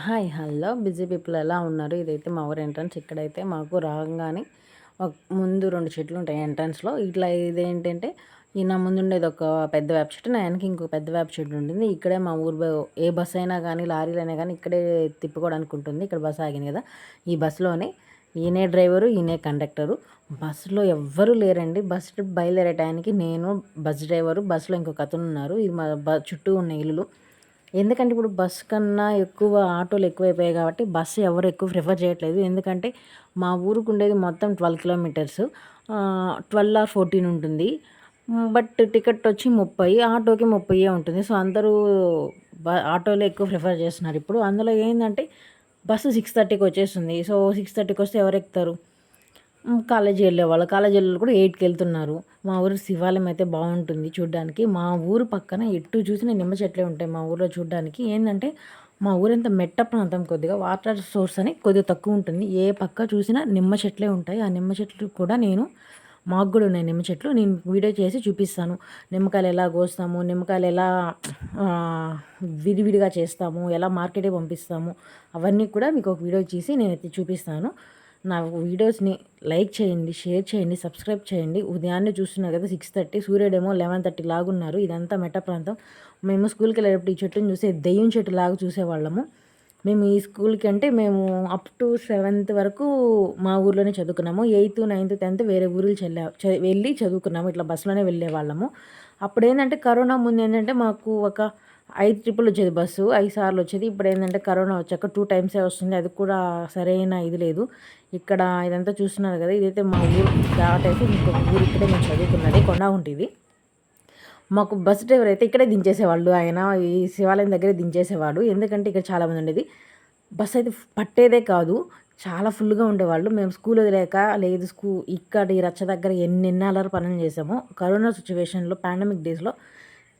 Hello busy people ఎలా ఉన్నారు? ఇదైతే మా ఊరు ఎంట్రన్స్. ఇక్కడైతే మాకు రాగానే ముందు 2 చెట్లు ఉంటాయి ఎంట్రన్స్‌లో. ఇట్లా ఇదేంటంటే నా ముందుండేది ఒక పెద్ద వేప చెట్టు. నా వెనక ఇంకో పెద్ద వేప చెట్టు ఉంటుంది. ఇక్కడే మా ఊరు ఏ బస్ అయినా కానీ, లారీలైనా కానీ ఇక్కడే తిప్పుకోవడానికి ఉంటుంది. ఇక్కడ బస్సు ఆగింది కదా! ఈ బస్సులోనే ఈయనే డ్రైవరు, ఈయనే కండక్టరు. బస్సులో ఎవ్వరూ లేరండి. బస్ ట్రిప్ బయలుదేరే టయానికి నేను, బస్ డ్రైవరు, బస్సులో ఇంకొక అతను ఉన్నారు. ఇది మా చుట్టూ ఉన్న ఇల్లులు. ఎందుకంటే ఇప్పుడు బస్ కన్నా ఎక్కువ ఆటోలు ఎక్కువైపోయాయి కాబట్టి బస్సు ఎవరు ఎక్కువ ప్రిఫర్ చేయట్లేదు. ఎందుకంటే మా ఊరికి ఉండేది మొత్తం 12 కిలోమీటర్స్. 12 ఆర్ 14 ఉంటుంది. బట్ టికెట్ వచ్చి 30, ఆటోకి 30 ఉంటుంది. సో అందరూ ఆటోలే ఎక్కువ ప్రిఫర్ చేస్తున్నారు ఇప్పుడు. అందులో ఏందంటే బస్సు 6:30కి వచ్చేస్తుంది. సో 6:30కి వస్తే ఎవరు ఎక్కుతారు? కాలేజీ వెళ్ళేవాళ్ళు. కాలేజీ వెళ్ళేవాళ్ళు కూడా 8కి వెళ్తున్నారు. మా ఊరు శివాలయం అయితే బాగుంటుంది చూడ్డానికి. మా ఊరు పక్కన ఎటు చూసినా నిమ్మ చెట్లే ఉంటాయి మా ఊర్లో చూడ్డానికి. ఏంటంటే మా ఊరంతా మెట్ట ప్రాంతం, కొద్దిగా వాటర్ సోర్స్ అని కొద్దిగా తక్కువ ఉంటుంది. ఏ పక్క చూసినా నిమ్మ చెట్లే ఉంటాయి. ఆ నిమ్మ చెట్లు కూడా మాకు కూడా ఉన్నాయి నిమ్మ చెట్లు. నేను వీడియో చేసి చూపిస్తాను. నిమ్మకాయలు ఎలా కోస్తాము, నిమ్మకాయలు ఎలా విడివిడిగా చేస్తాము, ఎలా మార్కెట్కి పంపిస్తాము, అవన్నీ కూడా మీకు ఒక వీడియో చేసి నేనైతే చూపిస్తాను. నా వీడియోస్ని లైక్ చేయండి, షేర్ చేయండి, సబ్స్క్రైబ్ చేయండి. ఉదయాన్నే చూస్తున్నారు కదా 6:30, సూర్యుడేమో 11:30 లాగున్నారు. ఇదంతా మెట్ట ప్రాంతం. మేము స్కూల్కి వెళ్ళేటప్పుడు ఈ చెట్టుని చూసి దెయ్యం చెట్టు లాగా చూసేవాళ్ళము. మేము ఈ స్కూల్కి అంటే మేము అప్ టు 7th వరకు మా ఊర్లోనే చదువుకున్నాము. 8th, 9th, 10th వేరే ఊరులు వెళ్ళి చదువుకున్నాము. ఇట్లా బస్సులోనే వెళ్ళేవాళ్ళము. అప్పుడు ఏంటంటే కరోనా ముందు ఏంటంటే మాకు ఒక 5 ట్రిప్పులు వచ్చేది బస్సు, 5 సార్లు వచ్చేది. ఇప్పుడు ఏంటంటే కరోనా వచ్చాక 2 టైమ్సే వస్తుంది. అది కూడా సరైన ఇది లేదు. ఇక్కడ ఇదంతా చూస్తున్నారు కదా, ఇదైతే మా ఊరు దాటైతే ఇంకొక ఊరు ఇక్కడే మేము చదువుకున్నది కొండగుంటిది. మాకు బస్ డ్రైవర్ అయితే ఇక్కడే దించేసేవాళ్ళు. ఆయన ఈ శివాలయం దగ్గరే దించేసేవాడు. ఎందుకంటే ఇక్కడ చాలామంది ఉండేది. బస్ అయితే పట్టేదే కాదు, చాలా ఫుల్గా ఉండేవాళ్ళు. మేము స్కూల్ వదిలేక లేదు ఇక్కడ ఈ రచ్చ దగ్గర ఎన్ని అల్లరి పనులు చేసామో. కరోనా సిచ్యువేషన్లో, పాండమిక్ డేస్లో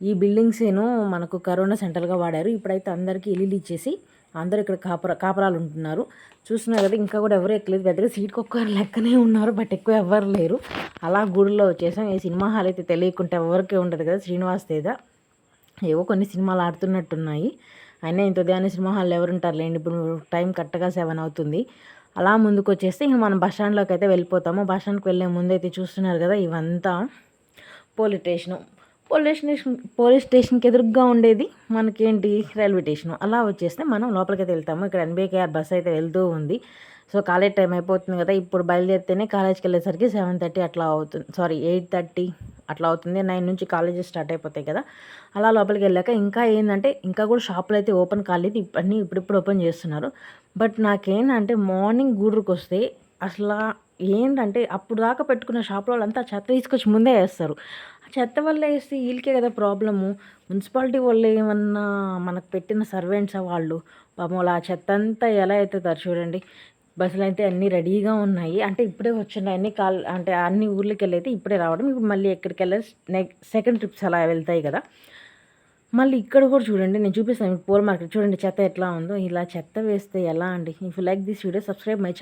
ఈ బిల్డింగ్సేను మనకు కరోనా సెంటర్గా వాడారు. ఇప్పుడైతే అందరికీ ఇల్లులు ఇచ్చేసి అందరూ ఇక్కడ కాపరాలు ఉంటున్నారు. చూస్తున్నారు కదా, ఇంకా కూడా ఎవరు ఎక్కలేదు. పెద్దగా సీట్కి ఒక్కరు లెక్కనే ఉన్నారు, బట్ ఎక్కువ ఎవ్వరు లేరు. అలా గూడులో వచ్చేసాం. ఈ సినిమా హాల్ అయితే తెలియకుంటే ఎవరికే ఉండదు కదా, శ్రీనివాస్ తేజ ఏవో కొన్ని సినిమాలు ఆడుతున్నట్టున్నాయి. అయినా ఇంత ఉదయాన్నే సినిమా హాల్లో ఎవరుంటారు లేండి. ఇప్పుడు టైం కరెక్ట్గా 7 అవుతుంది. అలా ముందుకు వచ్చేస్తే ఇంక మనం బస్ స్టాండ్లోకి అయితే వెళ్ళిపోతాము. బస్ స్టాండ్కి వెళ్ళే ముందు అయితే చూస్తున్నారు కదా, ఇవంతా పోలీస్ స్టేషను. పోలీస్ స్టేషన్కి ఎదురుగ్గా ఉండేది మనకేంటి రైల్వే స్టేషను. అలా వచ్చేస్తే మనం లోపలికైతే వెళ్తాము. ఇక్కడ ఎన్బీకేఆర్ బస్ అయితే వెళ్తూ ఉంది. సో కాలేజ్ టైం అయిపోతుంది కదా, ఇప్పుడు బయలుదేరితేనే కాలేజ్కి వెళ్ళేసరికి 7:30 అట్లా అవుతుంది. 8:30 అట్లా అవుతుంది. 9 నుంచి కాలేజెస్ స్టార్ట్ అయిపోతాయి కదా. అలా లోపలికి వెళ్ళాక ఇంకా ఏంటంటే ఇంకా కూడా షాపులు అయితే ఓపెన్ కాలేదు. అన్నీ ఇప్పుడిప్పుడు ఓపెన్ చేస్తున్నారు. బట్ నాకేంటంటే మార్నింగ్ గూడూరుకి వస్తే అసలు ఏంటంటే అప్పుడు దాకా పెట్టుకున్న షాపుల వాళ్ళంతా చెత్త తీసుకొచ్చి ముందే వేస్తారు. ఆ చెత్త వల్ల వేస్తే వీళ్ళకే కదా ప్రాబ్లము. మున్సిపాలిటీ వాళ్ళు ఏమన్నా మనకు పెట్టిన సర్వెంట్సా వాళ్ళు? పాపం ఆ చెత్త అంతా ఎలా అవుతుందో చూడండి. బస్సులు అయితే అన్నీ రెడీగా ఉన్నాయి. అంటే ఇప్పుడే వచ్చినాయి అన్ని అంటే అన్ని ఊర్లకి వెళ్ళి అయితే ఇప్పుడే రావడం. ఇప్పుడు మళ్ళీ ఎక్కడికి వెళ్ళాలి, సెకండ్ ట్రిప్స్ అలా వెళ్తాయి కదా. మళ్ళీ ఇక్కడ కూడా చూడండి, నేను చూపిస్తాను పూల మార్కెట్ చూడండి చెత్త ఎట్లా ఉందో. ఇలా చెత్త వేస్తే ఎలా అండి? If you like this video, subscribe my channel.